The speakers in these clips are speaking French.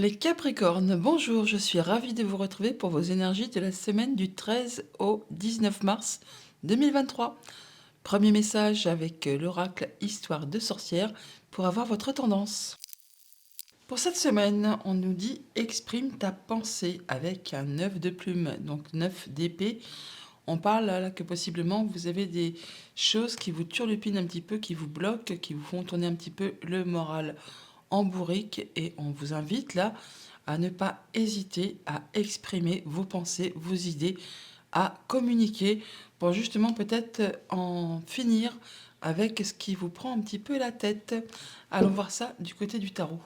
Les Capricornes, bonjour, je suis ravie de vous retrouver pour vos énergies de la semaine du 13 au 19 mars 2023. Premier message avec l'oracle Histoire de sorcière pour avoir votre tendance. Pour cette semaine, on nous dit exprime ta pensée avec un 9 de plume, donc 9 d'épée. On parle là que possiblement vous avez des choses qui vous turlupinent un petit peu, qui vous bloquent, qui vous font tourner un petit peu le moral en bourrique, et on vous invite là à ne pas hésiter à exprimer vos pensées, vos idées, à communiquer pour justement peut-être en finir avec ce qui vous prend un petit peu la tête. Allons voir ça du côté du tarot.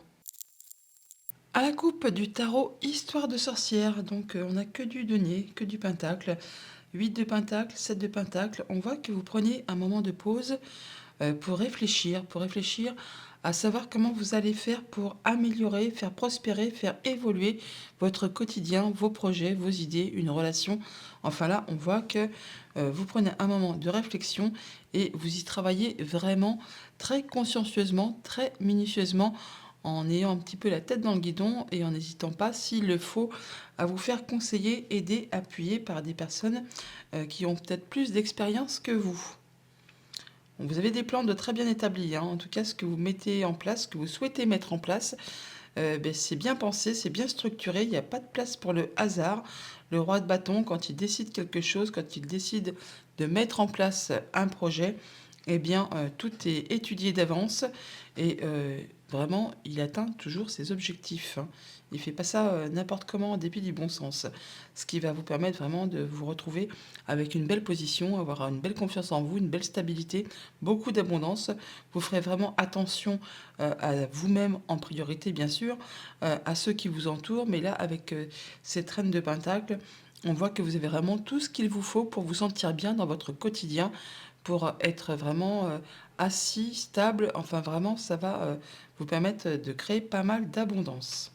À la coupe du tarot, histoire de sorcière, donc on n'a que du denier, que du pentacle. 8 de pentacle, 7 de pentacle. On voit que vous prenez un moment de pause pour réfléchir à savoir comment vous allez faire pour améliorer, faire prospérer, faire évoluer votre quotidien, vos projets, vos idées, une relation. Enfin là, on voit que vous prenez un moment de réflexion et vous y travaillez vraiment très consciencieusement, très minutieusement, en ayant un petit peu la tête dans le guidon et en n'hésitant pas, s'il le faut, à vous faire conseiller, aider, appuyer par des personnes qui ont peut-être plus d'expérience que vous. Bon, vous avez des plans de très bien établis, hein. En tout cas, ce que vous mettez en place, ce que vous souhaitez mettre en place, c'est bien pensé, c'est bien structuré. Il n'y a pas de place pour le hasard. Le roi de bâton, quand il décide quelque chose, quand il décide de mettre en place un projet, eh bien, tout est étudié d'avance et vraiment, il atteint toujours ses objectifs, hein. Il ne fait pas ça n'importe comment, en dépit du bon sens. Ce qui va vous permettre vraiment de vous retrouver avec une belle position, avoir une belle confiance en vous, une belle stabilité, beaucoup d'abondance. Vous ferez vraiment attention à vous-même en priorité, bien sûr, à ceux qui vous entourent. Mais là, avec cette reine de Pentacle, on voit que vous avez vraiment tout ce qu'il vous faut pour vous sentir bien dans votre quotidien, pour être vraiment assis, stable. Enfin, vraiment, ça va vous permettre de créer pas mal d'abondance.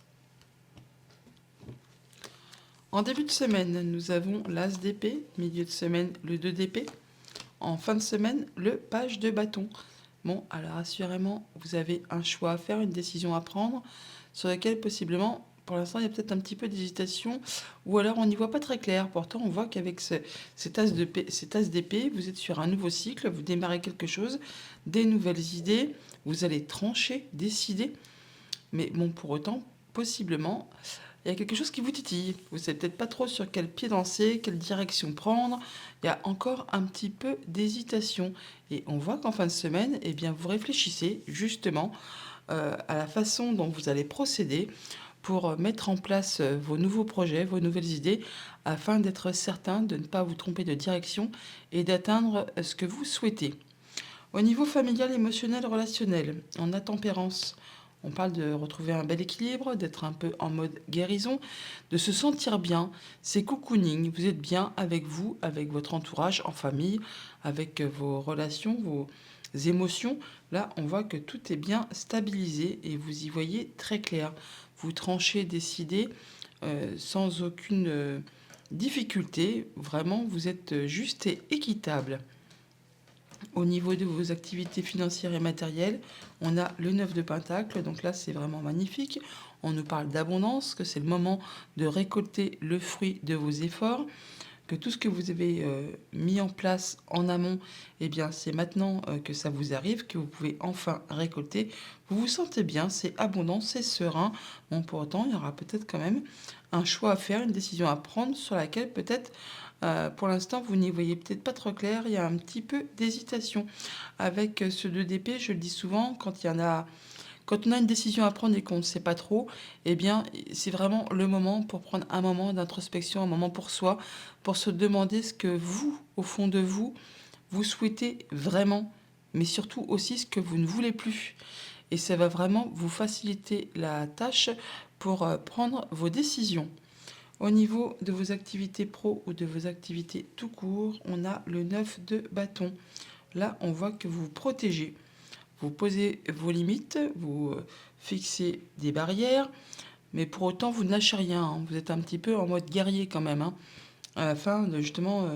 En début de semaine, nous avons l'As d'épée, milieu de semaine, le 2 d'épée. En fin de semaine, le page de bâton. Bon, alors assurément, vous avez un choix à faire, une décision à prendre, sur laquelle possiblement, pour l'instant, il y a peut-être un petit peu d'hésitation, ou alors on n'y voit pas très clair. Pourtant, on voit qu'avec cet as d'épée, vous êtes sur un nouveau cycle, vous démarrez quelque chose, des nouvelles idées, vous allez trancher, décider, mais bon, pour autant, possiblement, il y a quelque chose qui vous titille. Vous ne savez peut-être pas trop sur quel pied danser, quelle direction prendre. Il y a encore un petit peu d'hésitation. Et on voit qu'en fin de semaine, eh bien, vous réfléchissez justement à la façon dont vous allez procéder pour mettre en place vos nouveaux projets, vos nouvelles idées, afin d'être certain de ne pas vous tromper de direction et d'atteindre ce que vous souhaitez. Au niveau familial, émotionnel, relationnel, on a tempérance. On parle de retrouver un bel équilibre, d'être un peu en mode guérison, de se sentir bien. C'est cocooning. Vous êtes bien avec vous, avec votre entourage, en famille, avec vos relations, vos émotions. Là, on voit que tout est bien stabilisé et vous y voyez très clair. Vous tranchez, décidez sans aucune difficulté. Vraiment, vous êtes juste et équitable. Au niveau de vos activités financières et matérielles, on a le 9 de Pentacle, donc là c'est vraiment magnifique. On nous parle d'abondance, que c'est le moment de récolter le fruit de vos efforts, que tout ce que vous avez mis en place en amont, eh bien c'est maintenant que ça vous arrive, que vous pouvez enfin récolter. Vous vous sentez bien, c'est abondant, c'est serein. Bon, pour autant, il y aura peut-être quand même un choix à faire, une décision à prendre sur laquelle peut-être pour l'instant, vous n'y voyez peut-être pas trop clair, il y a un petit peu d'hésitation. Avec ce 2 d'épée, je le dis souvent, quand on a une décision à prendre et qu'on ne sait pas trop, eh bien, c'est vraiment le moment pour prendre un moment d'introspection, un moment pour soi, pour se demander ce que vous, au fond de vous, vous souhaitez vraiment, mais surtout aussi ce que vous ne voulez plus. Et ça va vraiment vous faciliter la tâche pour prendre vos décisions. Au niveau de vos activités pro ou de vos activités tout court, on a le 9 de bâton. Là, on voit que vous vous protégez. Vous posez vos limites, vous fixez des barrières, mais pour autant, vous ne lâchez rien, hein. Vous êtes un petit peu en mode guerrier quand même, hein. Afin de justement,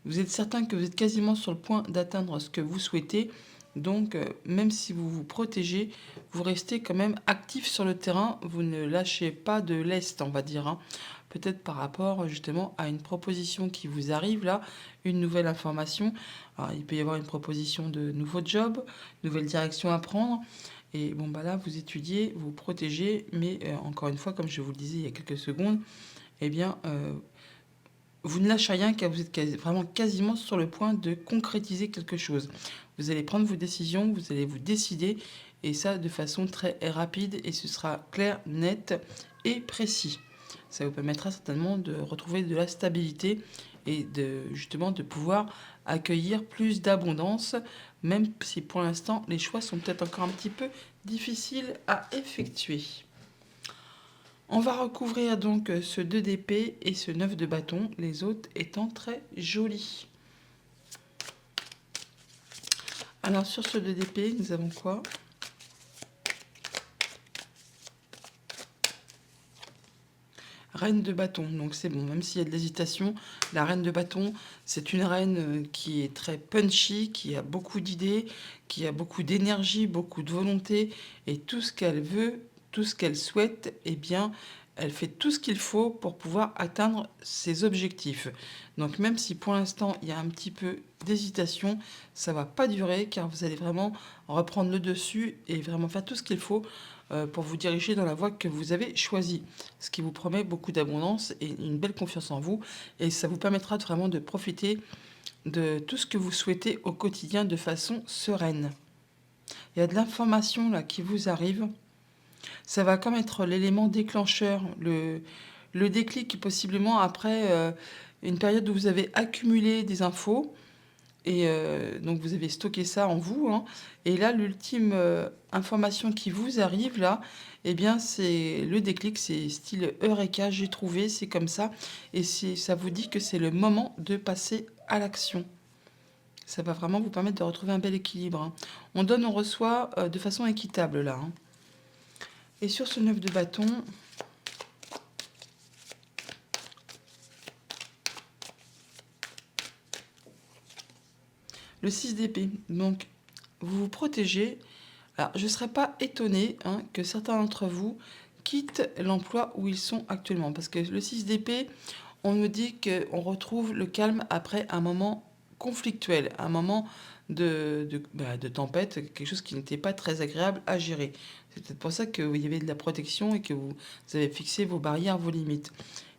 vous êtes certain que vous êtes quasiment sur le point d'atteindre ce que vous souhaitez. Donc, même si vous vous protégez, vous restez quand même actif sur le terrain. Vous ne lâchez pas de l'est, on va dire, hein. Peut-être par rapport justement à une proposition qui vous arrive là, une nouvelle information. Alors, il peut y avoir une proposition de nouveau job, nouvelle direction à prendre. Et bon, bah là, vous étudiez, vous protégez, mais encore une fois, comme je vous le disais il y a quelques secondes, eh bien, vous ne lâchez rien car vous êtes vraiment quasiment sur le point de concrétiser quelque chose. Vous allez prendre vos décisions, vous allez vous décider, et ça de façon très rapide, et ce sera clair, net et précis. Ça vous permettra certainement de retrouver de la stabilité et justement de pouvoir accueillir plus d'abondance, même si pour l'instant les choix sont peut-être encore un petit peu difficiles à effectuer. On va recouvrir donc ce 2 d'épée et ce 9 de bâton, les autres étant très jolis. Alors sur ce 2 d'épée, nous avons quoi? Reine de bâton, donc c'est bon, même s'il y a de l'hésitation, la reine de bâton, c'est une reine qui est très punchy, qui a beaucoup d'idées, qui a beaucoup d'énergie, beaucoup de volonté, et tout ce qu'elle veut, tout ce qu'elle souhaite, eh bien, elle fait tout ce qu'il faut pour pouvoir atteindre ses objectifs. Donc même si pour l'instant il y a un petit peu d'hésitation, ça va pas durer car vous allez vraiment reprendre le dessus et vraiment faire tout ce qu'il faut pour vous diriger dans la voie que vous avez choisie. Ce qui vous promet beaucoup d'abondance et une belle confiance en vous. Et ça vous permettra vraiment de profiter de tout ce que vous souhaitez au quotidien de façon sereine. Il y a de l'information là qui vous arrive. Ça va comme être l'élément déclencheur, le déclic possiblement après une période où vous avez accumulé des infos. Et donc vous avez stocké ça en vous, hein. Et là, l'ultime information qui vous arrive là, eh bien c'est le déclic, c'est style Eureka, j'ai trouvé, c'est comme ça. Et ça vous dit que c'est le moment de passer à l'action. Ça va vraiment vous permettre de retrouver un bel équilibre, hein. On donne, on reçoit de façon équitable là, hein. Et sur ce 9 de bâton, le 6 d'épée. Donc vous vous protégez. Alors, je ne serais pas étonnée que certains d'entre vous quittent l'emploi où ils sont actuellement. Parce que le 6 d'épée, on nous dit qu'on retrouve le calme après un moment conflictuel, un moment de tempête, quelque chose qui n'était pas très agréable à gérer. C'est peut-être pour ça qu'il y avait de la protection et que vous avez fixé vos barrières, vos limites.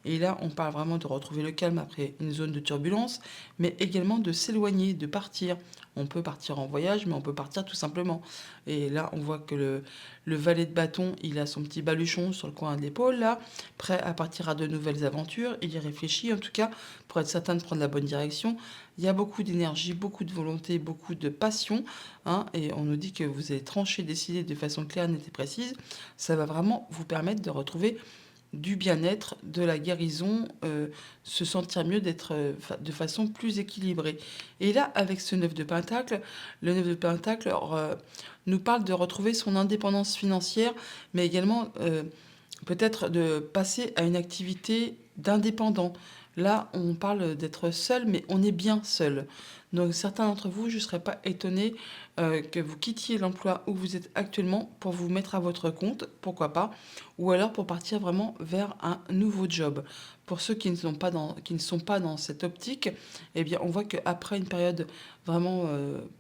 Et là, on parle vraiment de retrouver le calme après une zone de turbulence, mais également de s'éloigner, de partir. On peut partir en voyage, mais on peut partir tout simplement. Et là, on voit que le valet de bâton, il a son petit baluchon sur le coin de l'épaule, là, prêt à partir à de nouvelles aventures. Il y réfléchit, en tout cas, pour être certain de prendre la bonne direction. Il y a beaucoup d'énergie, beaucoup de volonté, beaucoup de passion, hein, et on nous dit que vous allez trancher, décider de façon claire, nette et précise. Ça va vraiment vous permettre de retrouver du bien-être, de la guérison, se sentir mieux, d'être de façon plus équilibrée. Et là, avec ce 9 de Pentacle, le 9 de Pentacle nous parle de retrouver son indépendance financière, mais également peut-être de passer à une activité d'indépendant. Là, on parle d'être seul, mais on est bien seul. Donc certains d'entre vous, je ne serais pas étonnée que vous quittiez l'emploi où vous êtes actuellement pour vous mettre à votre compte, pourquoi pas, ou alors pour partir vraiment vers un nouveau job. Pour ceux qui ne sont pas dans cette optique, eh bien, on voit qu'après une période vraiment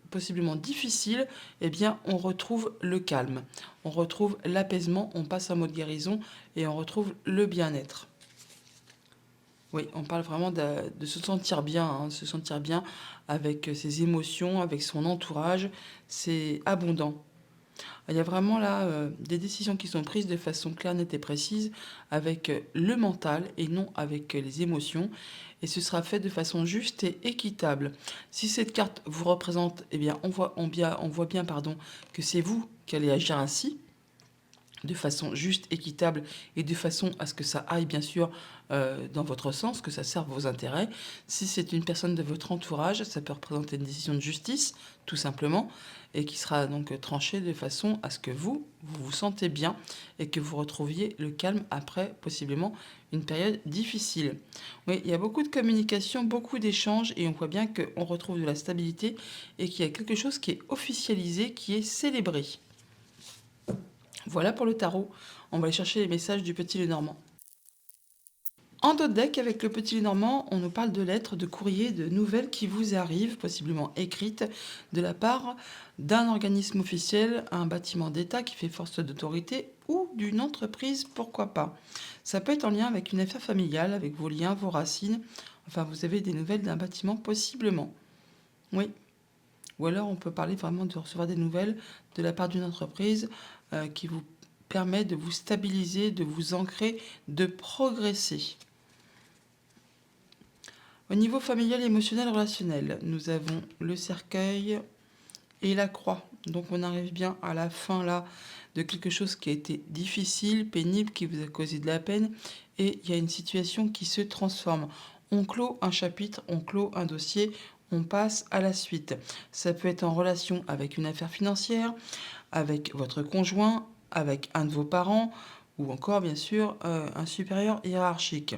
possiblement difficile, eh bien, on retrouve le calme, on retrouve l'apaisement, on passe en mode guérison et on retrouve le bien-être. Oui, on parle vraiment de se sentir bien, hein, se sentir bien avec ses émotions, avec son entourage. C'est abondant. Il y a vraiment là des décisions qui sont prises de façon claire, nette et précise avec le mental et non avec les émotions. Et ce sera fait de façon juste et équitable. Si cette carte vous représente, eh bien, on voit bien pardon, que c'est vous qui allez agir ainsi, de façon juste, équitable et de façon à ce que ça aille bien sûr dans votre sens, que ça serve vos intérêts. Si c'est une personne de votre entourage, ça peut représenter une décision de justice, tout simplement, et qui sera donc tranchée de façon à ce que vous vous sentez bien et que vous retrouviez le calme après possiblement une période difficile. Oui, il y a beaucoup de communication, beaucoup d'échanges et on voit bien qu'on retrouve de la stabilité et qu'il y a quelque chose qui est officialisé, qui est célébré. Voilà pour le tarot. On va aller chercher les messages du petit Lenormand. En dos de deck, avec le petit Lenormand, on nous parle de lettres, de courriers, de nouvelles qui vous arrivent, possiblement écrites, de la part d'un organisme officiel, un bâtiment d'État qui fait force d'autorité ou d'une entreprise, pourquoi pas. Ça peut être en lien avec une affaire familiale, avec vos liens, vos racines. Enfin, vous avez des nouvelles d'un bâtiment, possiblement. Oui. Ou alors, on peut parler vraiment de recevoir des nouvelles de la part d'une entreprise qui vous permet de vous stabiliser, de vous ancrer, de progresser. Au niveau familial, émotionnel, relationnel, nous avons le cercueil et la croix. Donc on arrive bien à la fin là de quelque chose qui a été difficile, pénible, qui vous a causé de la peine. Et il y a une situation qui se transforme. On clôt un chapitre, on clôt un dossier, on passe à la suite. Ça peut être en relation avec une affaire financière, avec votre conjoint, avec un de vos parents, ou encore bien sûr un supérieur hiérarchique.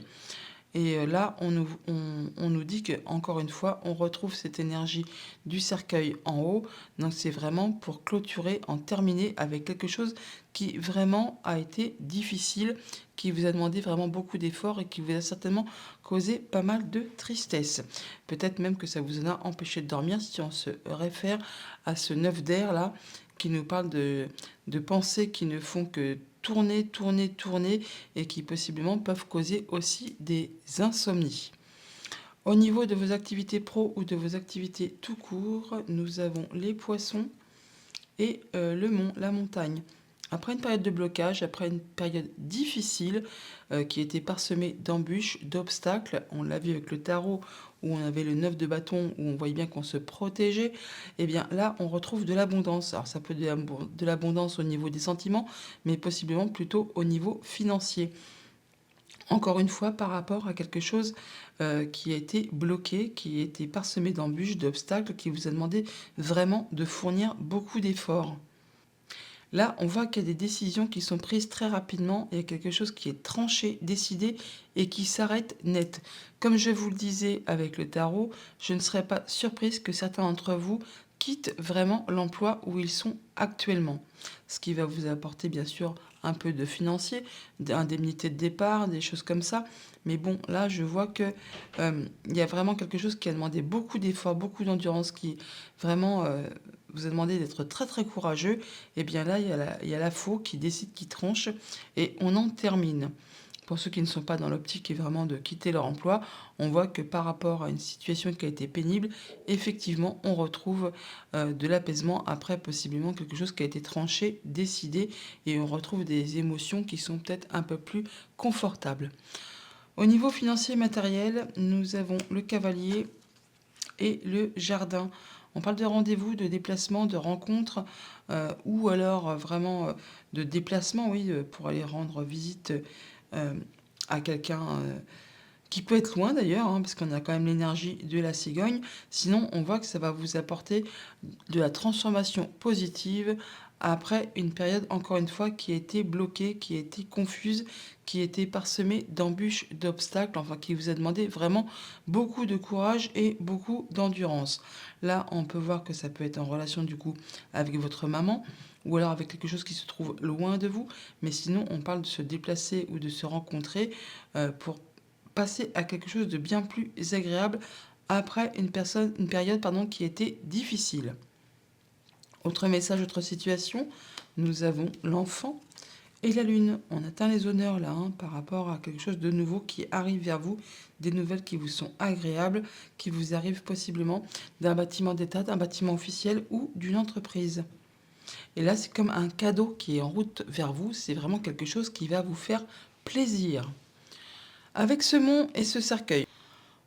Et là, on nous dit qu'encore une fois, on retrouve cette énergie du cercueil en haut. Donc c'est vraiment pour clôturer, en terminer avec quelque chose qui vraiment a été difficile, qui vous a demandé vraiment beaucoup d'efforts et qui vous a certainement causé pas mal de tristesse. Peut-être même que ça vous en a empêché de dormir si on se réfère à ce 9 d'air là, qui nous parle de pensées qui ne font que tourner, tourner, tourner et qui possiblement peuvent causer aussi des insomnies. Au niveau de vos activités pro ou de vos activités tout court, nous avons les poissons et la montagne. Après une période de blocage, après une période difficile qui était parsemée d'embûches, d'obstacles, on l'a vu avec le tarot où on avait le 9 de bâton, où on voyait bien qu'on se protégeait, et bien là on retrouve de l'abondance. Alors ça peut être de l'abondance au niveau des sentiments, mais possiblement plutôt au niveau financier. Encore une fois, par rapport à quelque chose qui a été bloqué, qui a été parsemé d'embûches, d'obstacles, qui vous a demandé vraiment de fournir beaucoup d'efforts. Là, on voit qu'il y a des décisions qui sont prises très rapidement. Il y a quelque chose qui est tranché, décidé et qui s'arrête net. Comme je vous le disais avec le tarot, je ne serais pas surprise que certains d'entre vous quittent vraiment l'emploi où ils sont actuellement. Ce qui va vous apporter bien sûr un peu de financier, d'indemnité de départ, des choses comme ça. Mais bon, là, je vois que il y a vraiment quelque chose qui a demandé beaucoup d'efforts, beaucoup d'endurance, qui vraiment vous a demandé d'être très très courageux. Et bien là, il y a la faux qui décide, qui tranche, et on en termine. Pour ceux qui ne sont pas dans l'optique et vraiment de quitter leur emploi, on voit que par rapport à une situation qui a été pénible, effectivement, on retrouve de l'apaisement après possiblement quelque chose qui a été tranché, décidé, et on retrouve des émotions qui sont peut-être un peu plus confortables. Au niveau financier et matériel, nous avons le cavalier et le jardin. On parle de rendez-vous, de déplacement, de rencontres, ou alors vraiment de déplacement, oui, pour aller rendre visite euh, à quelqu'un qui peut être loin d'ailleurs, hein, parce qu'on a quand même l'énergie de la cigogne. Sinon, on voit que ça va vous apporter de la transformation positive après une période, encore une fois, qui a été bloquée, qui a été confuse, qui a été parsemée d'embûches, d'obstacles, enfin qui vous a demandé vraiment beaucoup de courage et beaucoup d'endurance. Là, on peut voir que ça peut être en relation du coup avec votre maman, ou alors avec quelque chose qui se trouve loin de vous, mais sinon on parle de se déplacer ou de se rencontrer pour passer à quelque chose de bien plus agréable après une période qui était difficile. Autre message, autre situation, nous avons l'enfant et la lune. On atteint les honneurs là par rapport à quelque chose de nouveau qui arrive vers vous, des nouvelles qui vous sont agréables, qui vous arrivent possiblement d'un bâtiment d'État, d'un bâtiment officiel ou d'une entreprise. Et là, c'est comme un cadeau qui est en route vers vous, c'est vraiment quelque chose qui va vous faire plaisir. Avec ce mont et ce cercueil,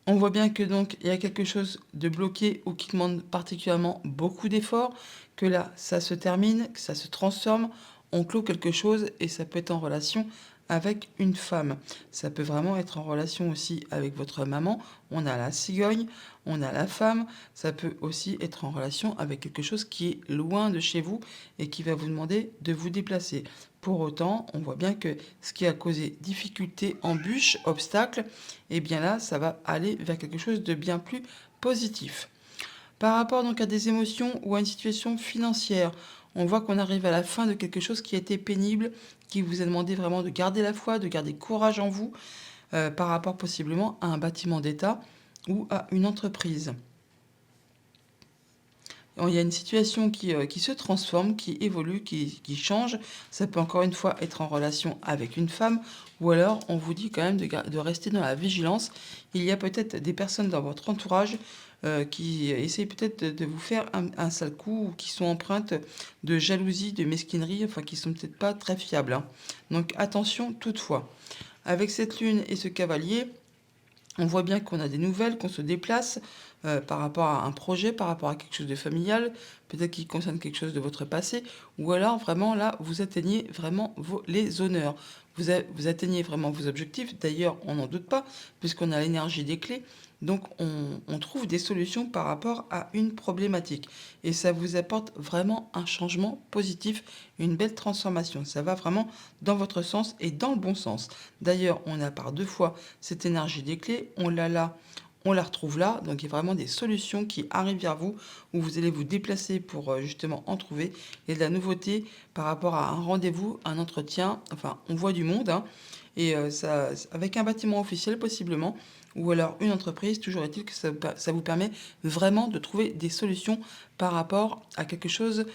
on voit bien que donc il y a quelque chose de bloqué ou qui demande particulièrement beaucoup d'efforts, que là ça se termine, que ça se transforme, on clôt quelque chose et ça peut être en relation avec une femme. Ça peut vraiment être en relation aussi avec votre maman. On a la cigogne, on a la femme. Ça peut aussi être en relation avec quelque chose qui est loin de chez vous et qui va vous demander de vous déplacer. Pour autant, on voit bien que ce qui a causé difficulté, embûche, obstacle, et bien là, ça va aller vers quelque chose de bien plus positif. Par rapport donc à des émotions ou à une situation financière, on voit qu'on arrive à la fin de quelque chose qui a été pénible, qui vous a demandé vraiment de garder la foi, de garder courage en vous, par rapport possiblement à un bâtiment d'État ou à une entreprise. Il y a une situation qui se transforme, qui évolue, qui change. Ça peut encore une fois être en relation avec une femme, ou alors on vous dit quand même de rester dans la vigilance. Il y a peut-être des personnes dans votre entourage qui essayent peut-être de vous faire un sale coup, ou qui sont empreintes de jalousie, de mesquinerie, enfin qui sont peut-être pas très fiables, hein. Donc attention toutefois. Avec cette lune et ce cavalier, on voit bien qu'on a des nouvelles, qu'on se déplace par rapport à un projet, par rapport à quelque chose de familial, peut-être qui concerne quelque chose de votre passé, ou alors vraiment là, vous atteignez vraiment les honneurs. Vous atteignez vraiment vos objectifs, d'ailleurs, on n'en doute pas, puisqu'on a l'énergie des clés. Donc, on trouve des solutions par rapport à une problématique. Et ça vous apporte vraiment un changement positif, une belle transformation. Ça va vraiment dans votre sens et dans le bon sens. D'ailleurs, on a par deux fois cette énergie des clés, on l'a là, on la retrouve là. Donc il y a vraiment des solutions qui arrivent vers vous, où vous allez vous déplacer pour justement en trouver. Et de la nouveauté par rapport à un rendez-vous, un entretien, enfin on voit du monde, hein, et ça, avec un bâtiment officiel possiblement, ou alors une entreprise. Toujours est-il que ça vous permet vraiment de trouver des solutions par rapport à quelque chose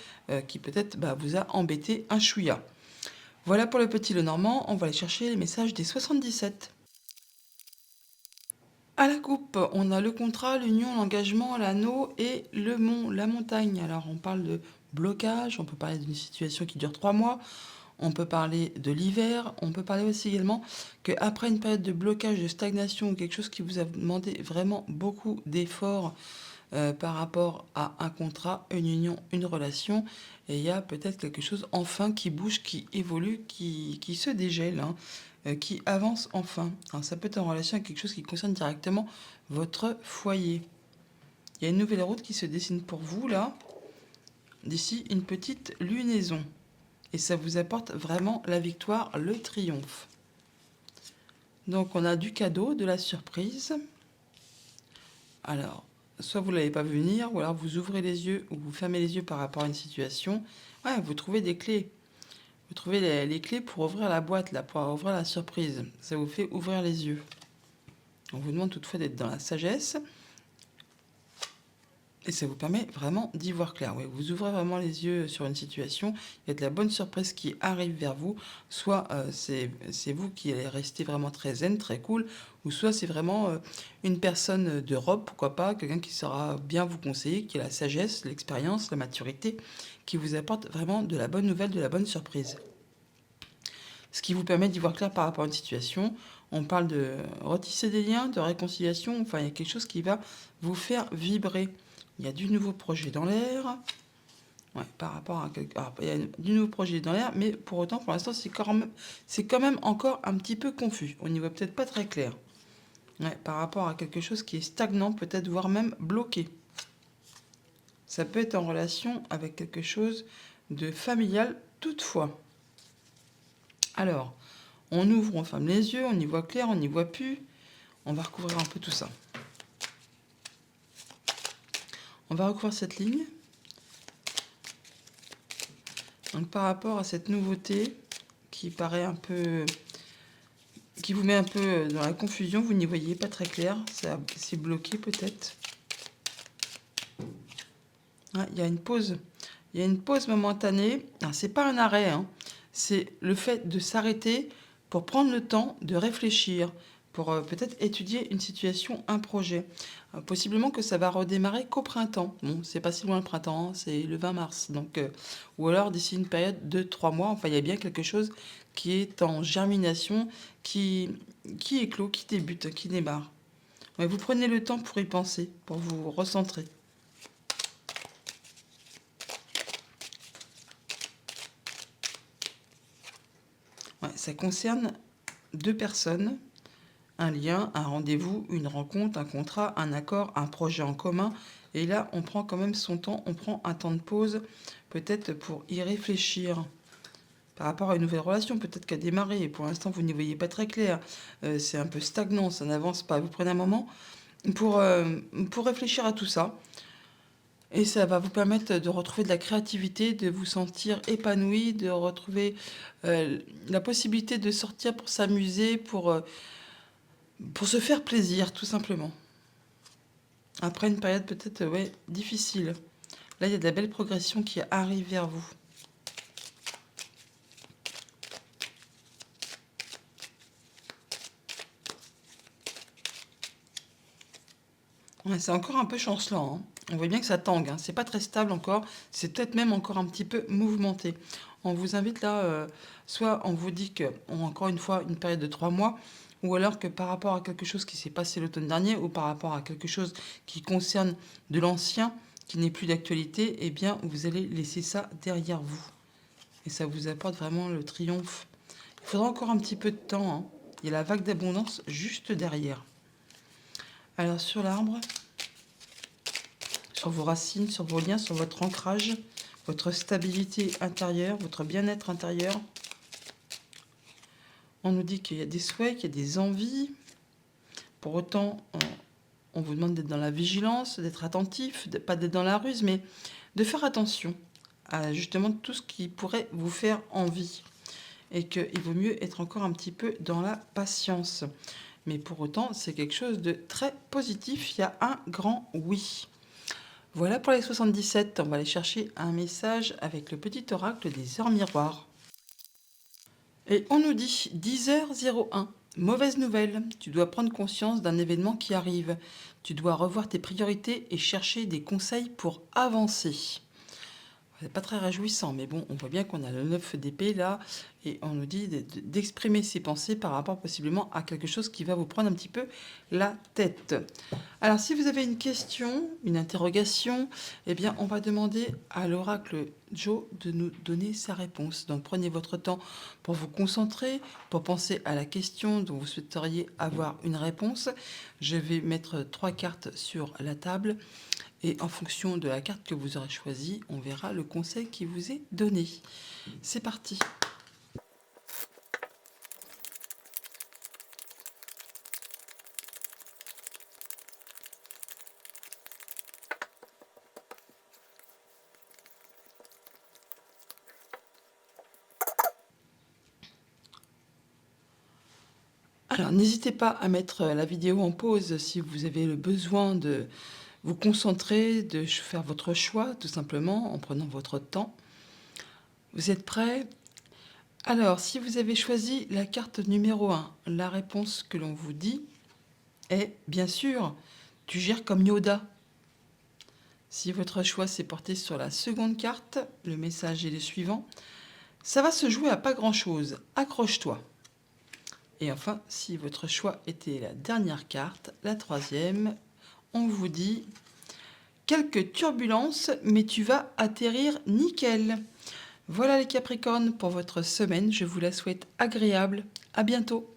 qui peut-être vous a embêté un chouïa. Voilà pour le petit Lenormand, on va aller chercher les messages des 77. À la coupe, on a le contrat, l'union, l'engagement, l'anneau et le mont, la montagne. Alors on parle de blocage, on peut parler d'une situation qui dure 3 mois, on peut parler de l'hiver, on peut parler aussi également qu'après une période de blocage, de stagnation ou quelque chose qui vous a demandé vraiment beaucoup d'efforts par rapport à un contrat, une union, une relation, et il y a peut-être quelque chose enfin qui bouge, qui évolue, qui se dégèle, hein, qui avance enfin. Alors, ça peut être en relation avec quelque chose qui concerne directement votre foyer. Il y a une nouvelle route qui se dessine pour vous là, d'ici une petite lunaison. Et ça vous apporte vraiment la victoire, le triomphe. Donc on a du cadeau, de la surprise. Alors, soit vous ne l'avez pas vu venir, ou alors vous ouvrez les yeux ou vous fermez les yeux par rapport à une situation. Ouais, vous trouvez des clés. Vous trouvez les clés pour ouvrir la boîte, là, pour ouvrir la surprise. Ça vous fait ouvrir les yeux. On vous demande toutefois d'être dans la sagesse. Et ça vous permet vraiment d'y voir clair. Oui, vous ouvrez vraiment les yeux sur une situation, il y a de la bonne surprise qui arrive vers vous. Soit c'est vous qui allez rester vraiment très zen, très cool, ou soit c'est vraiment une personne d'Europe, pourquoi pas, quelqu'un qui saura bien vous conseiller, qui a la sagesse, l'expérience, la maturité, qui vous apporte vraiment de la bonne nouvelle, de la bonne surprise. Ce qui vous permet d'y voir clair par rapport à une situation. On parle de retisser des liens, de réconciliation, enfin il y a quelque chose qui va vous faire vibrer. Il y a du nouveau projet dans l'air. Ouais, par rapport à alors, il y a du nouveau projet dans l'air, mais pour autant, pour l'instant, c'est quand même encore un petit peu confus. On n'y voit peut-être pas très clair. Ouais, par rapport à quelque chose qui est stagnant, peut-être voire même bloqué. Ça peut être en relation avec quelque chose de familial toutefois. Alors, on ouvre, on ferme les yeux, on y voit clair, on n'y voit plus. On va recouvrir un peu tout ça. On va recouvrir cette ligne. Donc par rapport à cette nouveauté qui paraît un peu, qui vous met un peu dans la confusion, vous n'y voyez pas très clair, c'est bloqué peut-être. Ah, il y a une pause. Il y a une pause momentanée. C'est pas un arrêt, hein. C'est le fait de s'arrêter pour prendre le temps de réfléchir, pour peut-être étudier une situation, un projet. Possiblement que ça va redémarrer qu'au printemps. Bon, c'est pas si loin le printemps, hein, c'est le 20 mars. Donc, ou alors d'ici une période de 3 mois. Enfin, il y a bien quelque chose qui est en germination, qui éclot, qui débute, qui démarre. Ouais, vous prenez le temps pour y penser, pour vous recentrer. Ouais, ça concerne deux personnes, un lien, un rendez-vous, une rencontre, un contrat, un accord, un projet en commun. Et là, on prend quand même son temps, on prend un temps de pause, peut-être pour y réfléchir. Par rapport à une nouvelle relation, peut-être qu'à démarrer, et pour l'instant, vous n'y voyez pas très clair. C'est un peu stagnant, ça n'avance pas. Vous prenez un moment pour réfléchir à tout ça. Et ça va vous permettre de retrouver de la créativité, de vous sentir épanoui, de retrouver la possibilité de sortir pour s'amuser, pour se faire plaisir, tout simplement. Après une période peut-être ouais, difficile. Là, il y a de la belle progression qui arrive vers vous. Ouais, c'est encore un peu chancelant, hein. On voit bien que ça tangue, hein. C'est pas très stable encore. C'est peut-être même encore un petit peu mouvementé. On vous invite là, soit on vous dit que, encore une fois, une période de 3 mois, ou alors que par rapport à quelque chose qui s'est passé l'automne dernier, ou par rapport à quelque chose qui concerne de l'ancien, qui n'est plus d'actualité, eh bien, vous allez laisser ça derrière vous. Et ça vous apporte vraiment le triomphe. Il faudra encore un petit peu de temps, hein. Il y a la vague d'abondance juste derrière. Alors, sur l'arbre, sur vos racines, sur vos liens, sur votre ancrage, votre stabilité intérieure, votre bien-être intérieur. On nous dit qu'il y a des souhaits, qu'il y a des envies. Pour autant, on vous demande d'être dans la vigilance, d'être attentif, pas d'être dans la ruse, mais de faire attention à justement tout ce qui pourrait vous faire envie. Et qu'il vaut mieux être encore un petit peu dans la patience. Mais pour autant, c'est quelque chose de très positif. Il y a un grand oui. Voilà pour les 77. On va aller chercher un message avec le petit oracle des heures miroirs. Et on nous dit 10h01. Mauvaise nouvelle. Tu dois prendre conscience d'un événement qui arrive. Tu dois revoir tes priorités et chercher des conseils pour avancer. C'est pas très réjouissant, mais bon, on voit bien qu'on a le 9 d'épée là, et on nous dit d'exprimer ses pensées par rapport possiblement à quelque chose qui va vous prendre un petit peu la tête. Alors, si vous avez une question, une interrogation, eh bien, on va demander à l'oracle Joe de nous donner sa réponse. Donc, prenez votre temps pour vous concentrer, pour penser à la question dont vous souhaiteriez avoir une réponse. Je vais mettre 3 cartes sur la table. Et en fonction de la carte que vous aurez choisie, on verra le conseil qui vous est donné. C'est parti. Alors, n'hésitez pas à mettre la vidéo en pause si vous avez le besoin de vous concentrer, de faire votre choix, tout simplement, en prenant votre temps. Vous êtes prêts? Alors, si vous avez choisi la carte numéro 1, la réponse que l'on vous dit est, bien sûr, tu gères comme Yoda. Si votre choix s'est porté sur la seconde carte, le message est le suivant. Ça va se jouer à pas grand-chose, accroche-toi. Et enfin, si votre choix était la dernière carte, la troisième, on vous dit quelques turbulences, mais tu vas atterrir nickel. Voilà les Capricornes pour votre semaine, je vous la souhaite agréable. À bientôt.